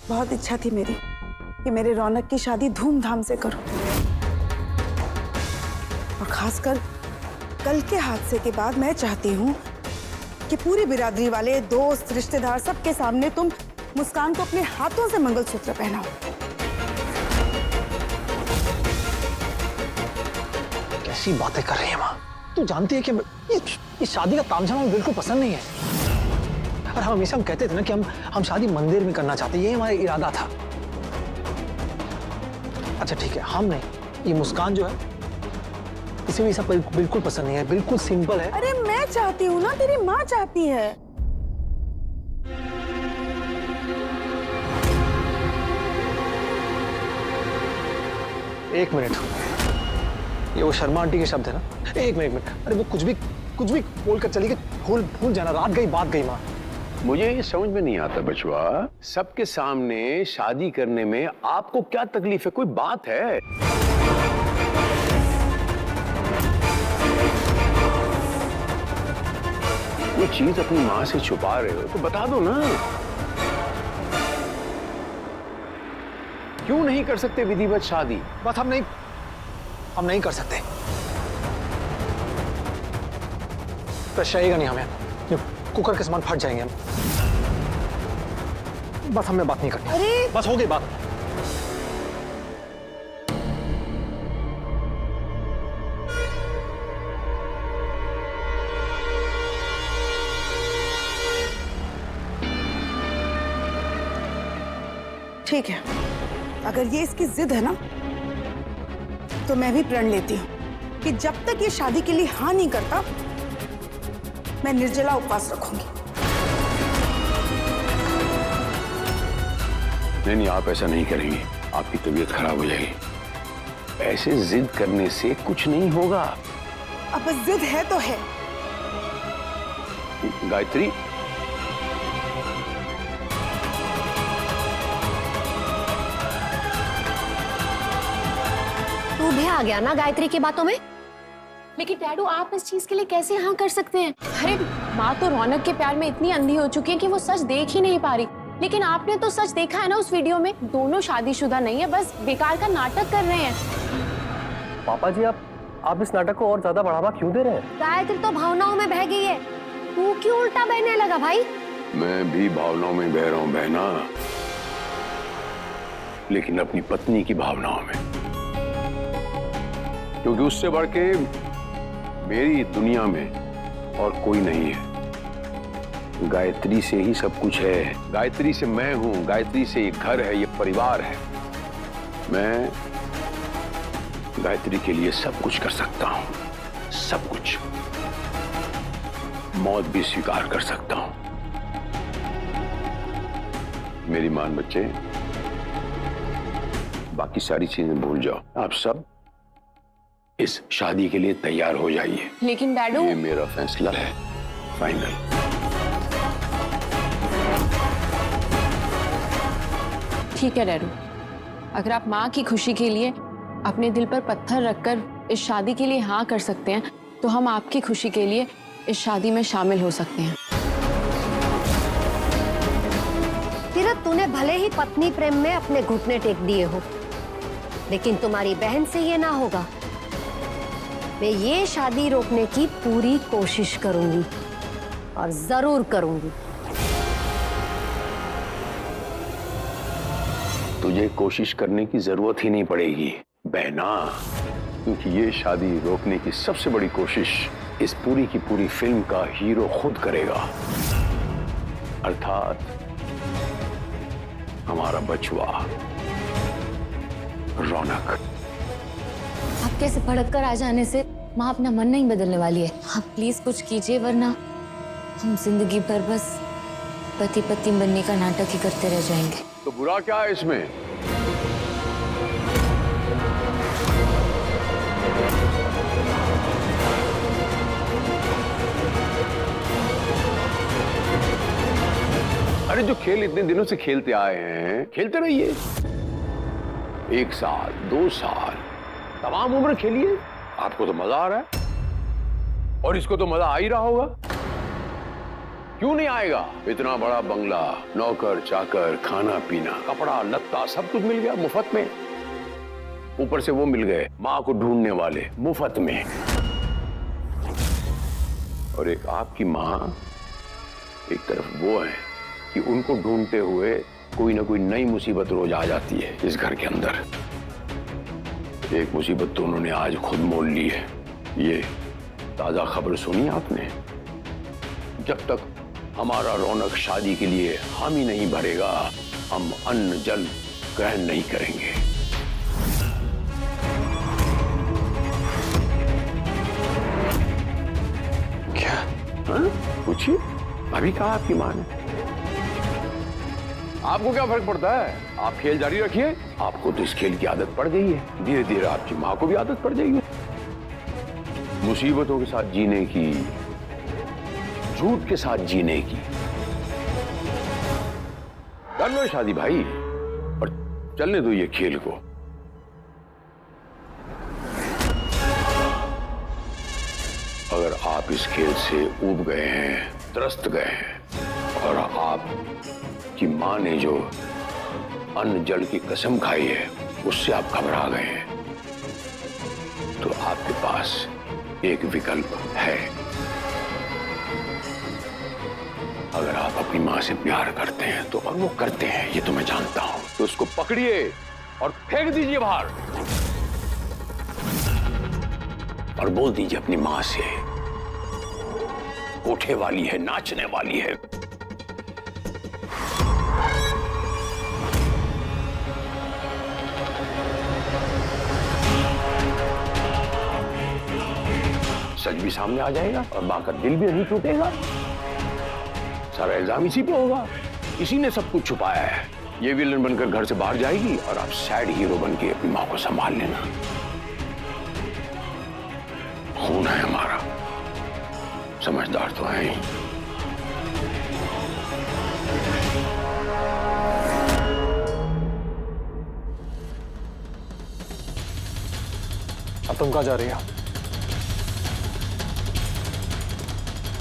बहुत इच्छा थी मेरी कि मेरे रौनक की शादी धूमधाम से करूं, और खासकर कल के हादसे के बाद मैं चाहती हूं कि पूरी बिरादरी वाले, दोस्त, रिश्तेदार, सबके सामने तुम मुस्कान को अपने हाथों से मंगलसूत्र पहनाओ। कैसी बातें कर रही है माँ? तू जानती है कि इस शादी का तामझाम हमें बिल्कुल पसंद नहीं है। और हम हमेशा कहते थे ना कि हम शादी मंदिर में करना चाहते हैं, ये हमारा इरादा था। अच्छा ठीक है, हम नहीं, ये मुस्कान जो है इसे भी सब बिल्कुल पसंद नहीं है, बिल्कुल सिंपल है। अरे मैं चाहती हूँ ना, तेरी माँ चाहती है। एक मिनट, ये वो शर्मा आंटी के शब्द है ना? एक मिनट। अरे वो कुछ भी बोल कर चली गई, भूल जाना, रात गई बात गई माँ। मुझे ये समझ में नहीं आता बचवा, सबके सामने शादी करने में आपको क्या तकलीफ है? कोई बात है? कोई चीज अपनी माँ से छुपा रहे हो तो बता दो ना। क्यों नहीं कर सकते विधिवत शादी? बस हम नहीं कर सकते। प्रेशर आएगा नहीं हमें, कुकर के समान फट जाएंगे हम। बस हमें बात नहीं करनी। अरे बस हो गई बात। ठीक है, अगर ये इसकी जिद है ना, तो मैं भी प्रण लेती हूँ कि जब तक ये शादी के लिए हाँ नहीं करता, मैं निर्जला उपवास रखूंगी। नहीं, आप ऐसा नहीं करेंगी, आपकी तबीयत खराब हो जाएगी। ऐसे जिद करने से कुछ नहीं होगा। अब बस जिद है तो है। गायत्री, तू भी आ गया ना गायत्री की बातों में? लेकिन डैडू, आप इस चीज के लिए कैसे हाँ कर सकते हैं? अरे माँ तो रौनक के प्यार में इतनी अंधी हो चुकी है कि वो सच देख ही नहीं पा रही। लेकिन आपने तो सच देखा है ना उस वीडियो में, दोनों शादीशुदा नहीं है, बस बेकार का नाटक कर रहे हैं। पापा जी, आप इस नाटक को और ज्यादा बढ़ावा क्यों दे रहे हैं? गायत्री तो भावनाओं में बह गई है, तू क्यों उल्टा बहने लगा भाई? मैं भी भावनाओं में बह रहा हूं बहना, लेकिन अपनी पत्नी की भावनाओं में, क्योंकि उससे बढ़ के मेरी दुनिया में और कोई नहीं है। गायत्री से ही सब कुछ है, गायत्री से मैं हूं, गायत्री से ये घर है, ये परिवार है। मैं गायत्री के लिए सब कुछ कर सकता हूं, सब कुछ, मौत भी स्वीकार कर सकता हूं। मेरी मान बच्चे, बाकी सारी चीजें भूल जाओ, आप सब इस शादी के लिए तैयार हो जाइए। लेकिन डैडू, ये मेरा फैसला है, फाइनल। ठीक है डैडू, अगर आप माँ की खुशी के लिए अपने दिल पर पत्थर रखकर इस शादी के लिए हाँ कर सकते हैं, तो हम आपकी खुशी के लिए इस शादी में शामिल हो सकते हैं। तीरथ, तूने भले ही पत्नी प्रेम में अपने घुटने टेक दिए हो, लेकिन तुम्हारी बहन से ये ना होगा। मैं ये शादी रोकने की पूरी कोशिश करूंगी, और जरूर करूंगी। तुझे कोशिश करने की जरूरत ही नहीं पड़ेगी बहना, क्योंकि ये शादी रोकने की सबसे बड़ी कोशिश इस पूरी की पूरी फिल्म का हीरो खुद करेगा, अर्थात हमारा बचवा रौनक। आपके से भड़क कर आ जाने से माँ अपना मन नहीं बदलने वाली है। आप प्लीज कुछ कीजिए, वरना हम जिंदगी भर बस पति पत्नी बनने का नाटक ही करते रह जाएंगे। तो बुरा क्या है इसमें? अरे जो खेल इतने दिनों से खेलते आए हैं, खेलते रहिए। 1 साल, 2 साल, तमाम उम्र खेलिए। आपको तो मजा आ रहा है और इसको तो मजा आ ही रहा होगा। क्यों नहीं आएगा? इतना बड़ा बंगला, नौकर चाकर, खाना पीना, कपड़ा लत्ता सब कुछ मिल गया मुफ्त में। ऊपर से वो मिल गए माँ को ढूंढने वाले मुफ्त में। और एक आपकी माँ, एक तरफ वो है कि उनको ढूंढते हुए कोई ना कोई नई मुसीबत रोज आ जाती है इस घर के अंदर। एक मुसीबत तो उन्होंने आज खुद मोल ली है। ये ताजा खबर सुनी आपने? जब तक हमारा रौनक शादी के लिए हामी नहीं भरेगा, हम अन्न जल ग्रहण नहीं करेंगे। क्या? हाँ? पूछिए, अभी कहा आपकी माँ ने। आपको क्या फर्क पड़ता है? आप खेल जारी रखिए। आपको तो इस खेल की आदत पड़ गई है, धीरे धीरे आपकी माँ को भी आदत पड़ जाएगी मुसीबतों के साथ जीने की, झूठ के साथ जीने की। कर लो शादी भाई और चलने दो ये खेल को। अगर आप इस खेल से ऊब गए हैं, त्रस्त गए हैं और आप की मां ने जो अन्न जल की कसम खाई है उससे आप घबरा गए हैं, तो आपके पास एक विकल्प है। अगर आप अपनी मां से प्यार करते हैं तो, और वो करते हैं ये तो मैं जानता हूं, तो उसको पकड़िए और फेंक दीजिए बाहर और बोल दीजिए अपनी मां से, कोठे वाली है, नाचने वाली है। सच भी सामने आ जाएगा और मां का दिल भी नहीं टूटेगा। सारा इल्जाम इसी पे होगा, इसी ने सब कुछ छुपाया है। ये विलन बनकर घर से बाहर जाएगी और आप सैड हीरो बन के अपनी मां को संभाल लेना। खून है हमारा, समझदार तो है ही। अब तुम कहाँ जा रही हो?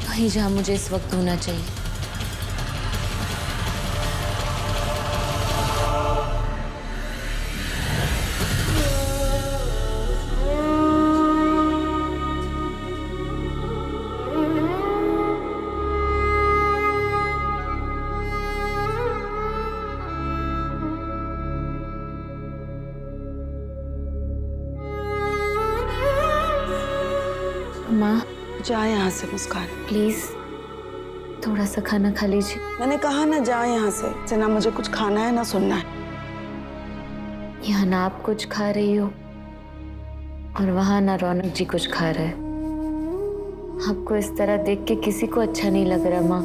वहीं जहां मुझे इस वक्त होना चाहिए। माँ, जा यहाँ से मुस्कान। प्लीज थोड़ा सा खाना खा लीजिए। मैंने कहा ना जा यहाँ से ना मुझे कुछ खाना है ना सुनना है। यहाँ ना आप कुछ खा रही हो और वहां ना रौनक जी कुछ खा रहे। आपको इस तरह देख के किसी को अच्छा नहीं लग रहा माँ,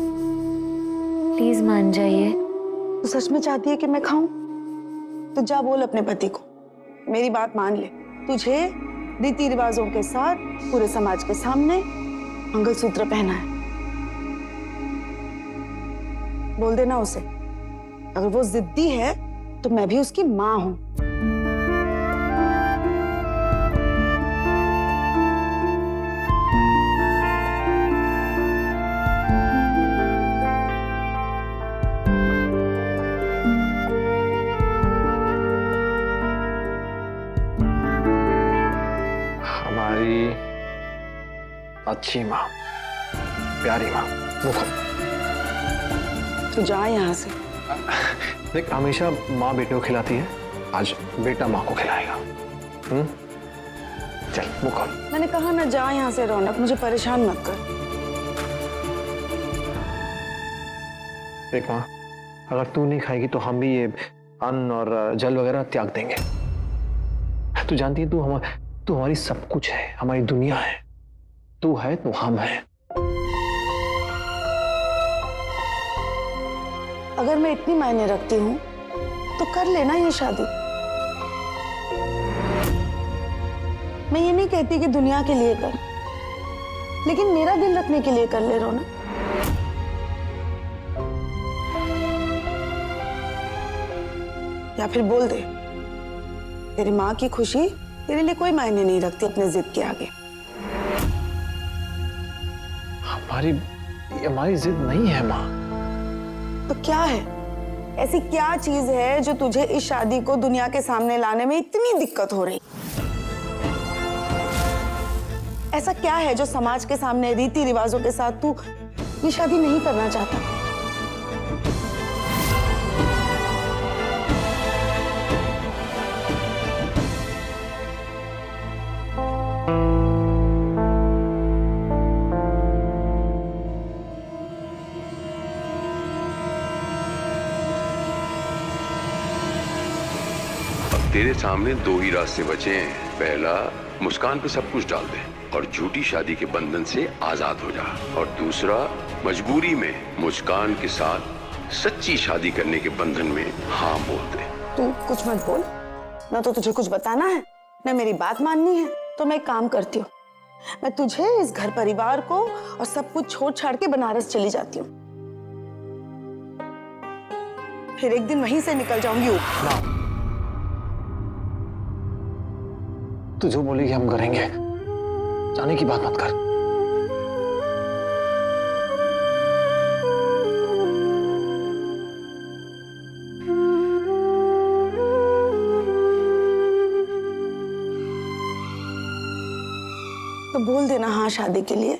प्लीज मान जाइए। तू सच में चाहती है कि मैं खाऊं? तो जा बोल अपने पति को, मेरी बात मान ले। तुझे रीति रिवाजों के साथ पूरे समाज के सामने मंगलसूत्र पहना है। बोल देना उसे, अगर वो जिद्दी है तो मैं भी उसकी मां हूं। हमारी अच्छी माँ, प्यारी माँ, मुखर। तो जा यहाँ से। देख, हमेशा माँ बेटे को खिलाती है, आज बेटा माँ को खिलाएगा। चल मुखर। मैंने कहा ना जा यहाँ से रौनक, मुझे परेशान मत कर। देख माँ, अगर तू नहीं खाएगी तो हम भी ये अन्न और जल वगैरह त्याग देंगे। तू जानती है तू हमारी सब कुछ है, हमारी दुनिया है। तू है तो हम हैं। अगर मैं इतनी मायने रखती हूँ तो कर लेना ये शादी। मैं ये नहीं कहती कि दुनिया के लिए कर, लेकिन मेरा दिल रखने के लिए कर ले रौनक। या फिर बोल दे तेरी माँ की खुशी तेरे लिए कोई मायने नहीं रखती अपने जिद के आगे। हमारी ये हमारी जिद नहीं है माँ। तो क्या है? ऐसी क्या चीज है जो तुझे इस शादी को दुनिया के सामने लाने में इतनी दिक्कत हो रही? ऐसा क्या है जो समाज के सामने रीति रिवाजों के साथ तू ये शादी नहीं करना चाहता? तेरे सामने दो ही रास्ते बचे हैं। पहला, मुस्कान पे सब कुछ डाल दे और झूठी शादी के बंधन से आजाद हो जा, और दूसरा, मजबूरी में मुस्कान के साथ सच्ची शादी करने के बंधन में हाँ बोल दे। तू कुछ मत बोल, ना तो तुझे कुछ बताना है ना मेरी बात माननी है। तो मैं एक काम करती हूँ, मैं तुझे, इस घर परिवार को और सब कुछ छोड़ छाड़ के बनारस चली जाती हूँ। फिर एक दिन वहीं से निकल जाऊंगी। तू जो बोलेगी हम करेंगे, जाने की बात मत कर। तो बोल देना हाँ शादी के लिए।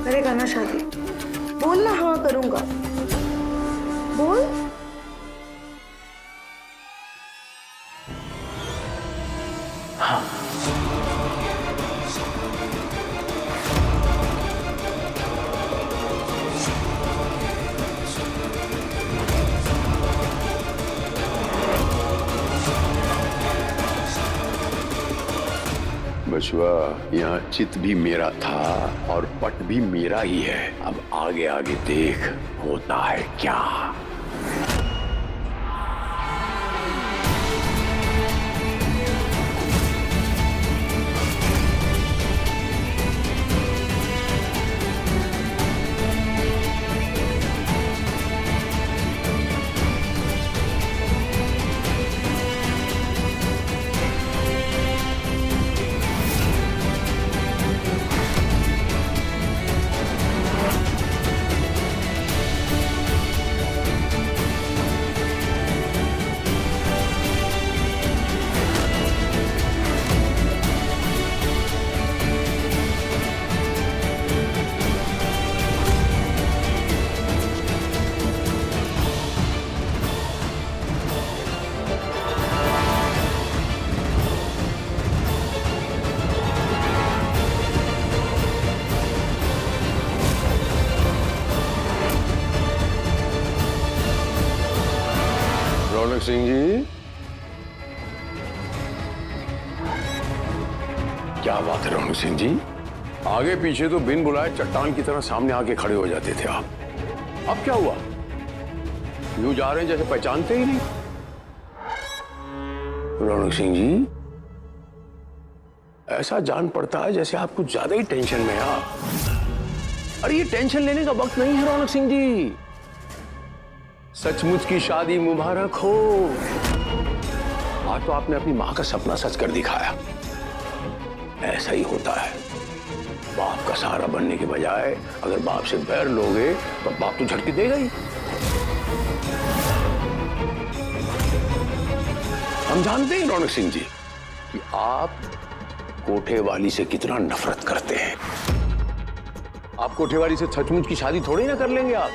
करेगा ना शादी? बोल ना हाँ करूंगा, बोल। बचवा, यहाँ चित भी मेरा था और पट भी मेरा ही है। अब आगे आगे देख होता है क्या। रौनक सिंह जी, क्या बात है रौनक सिंह जी? आगे पीछे तो बिन बुलाए चट्टान की तरह सामने आके खड़े हो जाते थे आप। अब क्या हुआ? यूं जा रहे हैं जैसे पहचानते ही नहीं। रौनक सिंह जी, ऐसा जान पड़ता है जैसे आप कुछ ज्यादा ही टेंशन में हैं आप। अरे ये टेंशन लेने का वक्त नहीं है रौनक सिंह जी। सचमुच की शादी मुबारक हो। आज तो आपने अपनी मां का सपना सच कर दिखाया। ऐसा ही होता है, बाप का सहारा बनने के बजाय अगर बाप से बैर लोगे तो बाप तो झटके देगा ही। हम जानते हैं रौनक सिंह जी कि आप कोठे वाली से कितना नफरत करते हैं। आप कोठे वाली से सचमुच की शादी थोड़ी ना कर लेंगे। आप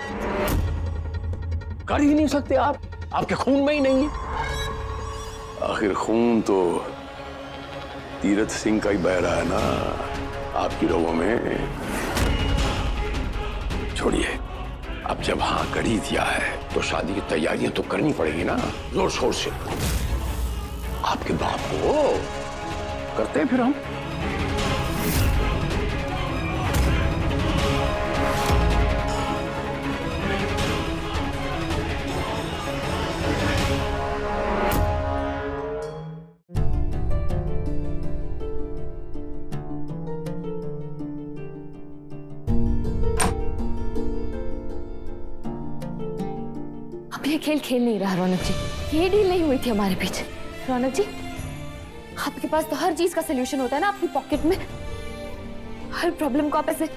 कर ही नहीं सकते। आप, आपके खून में ही नहीं है। आखिर खून तो तीरथ सिंह का ही बह रहा है ना आपकी रगों में। छोड़िए, अब जब हाँ कर ही दिया है तो शादी की तैयारियां तो करनी पड़ेगी ना, जोर शोर से। आपके बाप को करते हैं फिर हम। ये खेल खेल नहीं रहा रौनक जी। ये डील नहीं हुई थी हमारे बीच। रौनक जी, आपके पास तो हर चीज का सोल्यूशन होता है ना अपनी पॉकेट में। हर प्रॉब्लम को आप ऐसे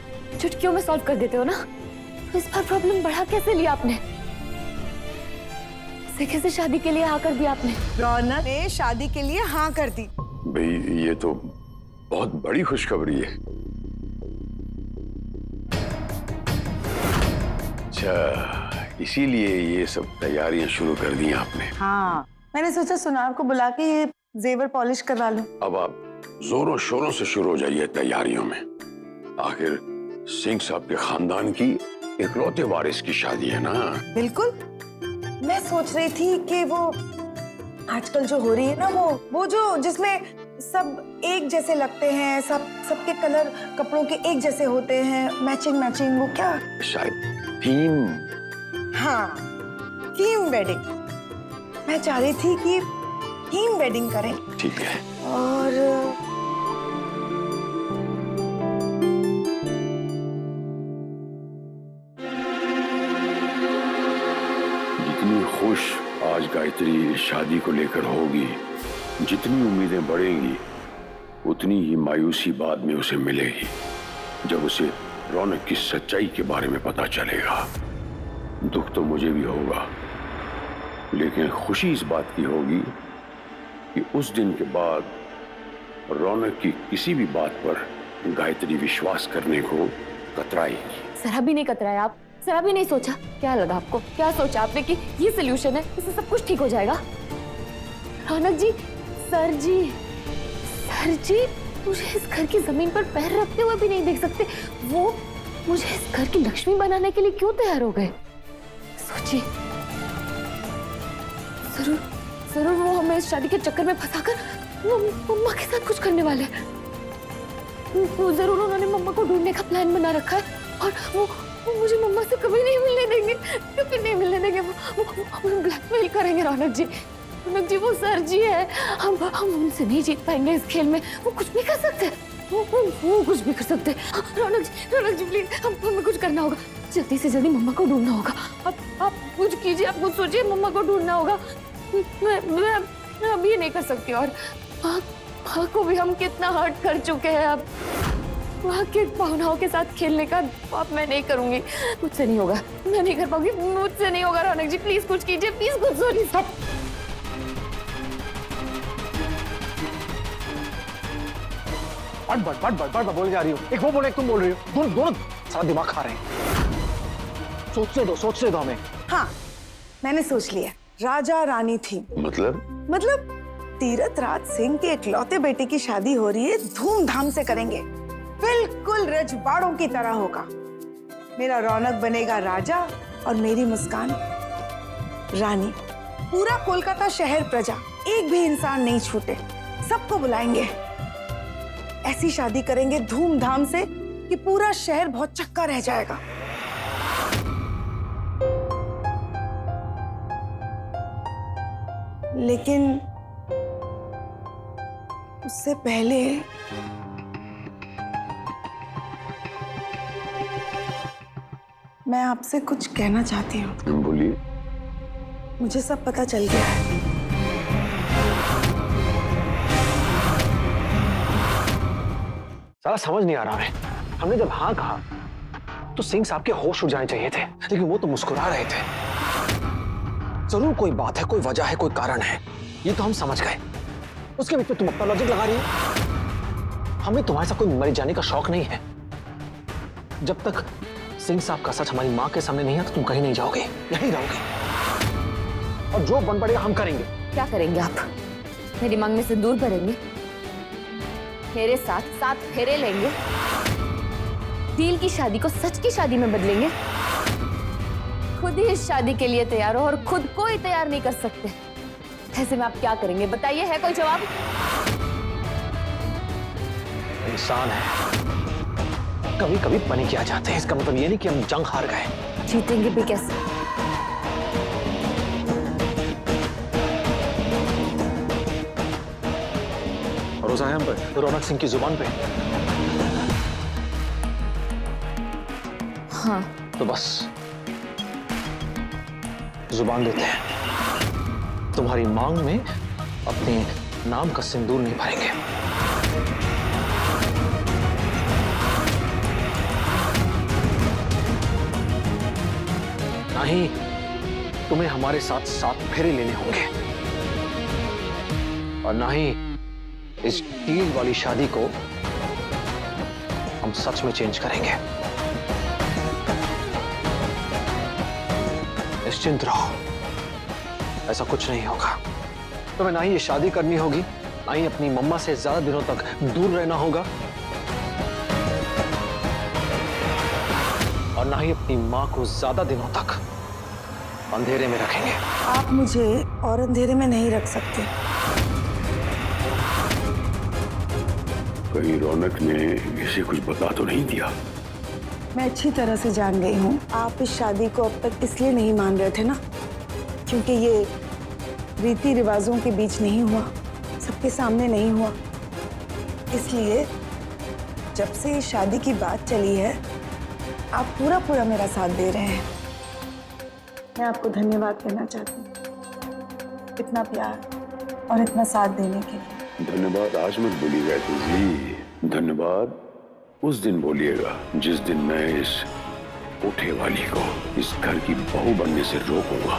चुटकियों में सॉल्व कर देते हो ना। तो इस बार प्रॉब्लम बढ़ा कैसे लिया आपने? कैसे शादी के लिए हाँ कर दिया आपने? रौनक ने शादी के लिए हाँ कर दी। भाई ये तो बहुत बड़ी खुशखबरी है। अच्छा, इसीलिए ये सब तैयारियां शुरू कर दी आपने। हाँ, मैंने सोचा सुनार को बुला के ये जेवर पॉलिश करवा लूं। अब आप जोरों शोरों से शुरू हो जाइए तैयारियों में। आखिर सिंह साहब के खानदान की इकलौते वारिस की शादी है ना। बिल्कुल। मैं सोच रही थी कि वो आजकल जो हो रही है ना, वो जो जिसमें सब एक जैसे लगते हैं, सबके कलर कपड़ों के एक जैसे होते हैं, मैचिंग, वो क्या? शायद थीम। हाँ, थीम वेडिंग। मैं चाह रही थी कि थीम वेडिंग करें। ठीक है। और जितनी खुश आज गायत्री शादी को लेकर होगी, जितनी उम्मीदें बढ़ेंगी, उतनी ही मायूसी बाद में उसे मिलेगी जब उसे रौनक की सच्चाई के बारे में पता चलेगा। दुख तो मुझे भी होगा, लेकिन खुशी इस बात की होगी कि उस दिन के बाद रौनक की किसी भी बात पर गायत्री विश्वास करने को कतराएगी। जरा भी नहीं कतराया आप, जरा भी नहीं सोचा। क्या लगा आपको, क्या सोचा आपने कि ये सोल्यूशन है, इससे सब कुछ ठीक हो जाएगा? रौनक जी, सर जी मुझे इस घर की जमीन पर पैर रखते हुए भी नहीं देख सकते। वो मुझे इस घर की लक्ष्मी बनाने के लिए क्यों तैयार हो गए? सोचिए, जरूर वो हमें इस शादी के चक्कर में फंसाकर मम्मा के साथ कुछ करने वाले हैं। जरूर उन्होंने मम्मा को ढूंढने का प्लान बना रखा है और वो मुझे मम्मा से कभी नहीं मिलने देंगे, कभी नहीं मिलने देंगे। वो हमें ब्लैकमेल करेंगे। रौनक जी वो सर जी है, हम उनसे नहीं जीत पाएंगे इस खेल में। वो कुछ भी कर सकते हैं, वो कुछ भी कर सकते हैं। रौनक जी प्लीज, हमें कुछ करना होगा। जल्दी से जल्दी मम्मा को ढूंढना होगा। आप कुछ कीजिए, आप कुछ सोचिए, मम्मा को ढूंढना होगा। मैं अब ये नहीं कर सकती। और माँ को भी हम कितना हर्ट कर चुके हैं। अब वहाँ के भावनाओं के साथ खेलने का अब मैं नहीं करूंगी। मुझसे नहीं होगा, मैं नहीं कर पाऊंगी, मुझसे नहीं होगा। रौनक जी प्लीज कुछ कीजिए, प्लीज कुछ। सॉरी सब बट बोले जा रही हो। एक वो बोले, एक तुम बोल रही हो। दोनों सारा दिमाग खा रहे हैं। सोचने दो हमें। हाँ, मैंने सोच लिया। राजा रानी थी। मतलब तीरथ राज सिंह के इकलौते बेटे की शादी हो रही है, धूमधाम से करेंगे, बिल्कुल रजवाड़ों की तरह होगा। मेरा रौनक बनेगा राजा और मेरी मुस्कान रानी। पूरा कोलकाता शहर प्रजा, एक भी इंसान नहीं छूटे, सबको बुलाएंगे। ऐसी शादी करेंगे धूमधाम से कि पूरा शहर बहुत चक्का रह जाएगा। लेकिन उससे पहले मैं आपसे कुछ कहना चाहती हूँ। बोलिए। मुझे सब पता चल गया है। सारा समझ नहीं आ रहा है। हमने जब हाँ कहा तो सिंह साहब के होश उड़ जाने चाहिए थे, लेकिन वो तो मुस्कुरा रहे थे। जरूर कोई बात है, कोई वजह है, कोई कारण है, ये तो हम समझ गए। उसके बीच में तुम अपना लॉजिक लगा रही हो। हमें तुम्हारे साथ कोई मर जाने का शौक नहीं है। जब तक सिंह साहब का सच हमारी माँ के सामने नहीं आता, तुम कहीं नहीं जाओगे, यहीं रहोगे। और जो बन पड़ेगा हम करेंगे। क्या करेंगे आप? मेरी मांग में सिंदूर भरेंगे, मेरे साथ फेरे लेंगे, दिल की शादी को सच की शादी में बदलेंगे। खुद ही इस शादी के लिए तैयार हो और खुद को ही तैयार नहीं कर सकते। ऐसे में आप क्या करेंगे बताइए? है कोई जवाब? इंसान है, कभी कभी पनिक आ जाते हैं। इसका मतलब ये नहीं कि हम जंग हार गए। जीतेंगे भी कैसे? भरोसा है हम पर, रौनक सिंह की जुबान पे। हाँ तो बस जुबान देते हैं, तुम्हारी मांग में अपने नाम का सिंदूर नहीं भरेंगे। ना ही तुम्हें हमारे साथ 7 फेरे लेने होंगे, और ना ही इस डील वाली शादी को हम सच में चेंज करेंगे। निश्चिंत रहो, ऐसा कुछ नहीं होगा। तुम्हें ना ही ये शादी करनी होगी, ना ही अपनी मम्मा से ज्यादा दिनों तक दूर रहना होगा, और ना ही अपनी मां को ज्यादा दिनों तक अंधेरे में रखेंगे। आप मुझे और अंधेरे में नहीं रख सकते। कहीं रौनक ने इसे कुछ बता तो नहीं दिया? मैं अच्छी तरह से जान गई हूँ, आप इस शादी को अब तक इसलिए नहीं मान रहे थे ना, क्योंकि ये रीति रिवाजों के बीच नहीं हुआ, सबके सामने नहीं हुआ। इसलिए जब से इस शादी की बात चली है, आप पूरा पूरा मेरा साथ दे रहे हैं। मैं आपको धन्यवाद कहना चाहती हूँ, इतना प्यार और इतना साथ देने के लिए। धन्यवाद आज मत बोली गायत्री जी, धन्यवाद उस दिन बोलिएगा जिस दिन मैं इस कोठे वाली को इस घर की बहू बनने से रोकूंगा।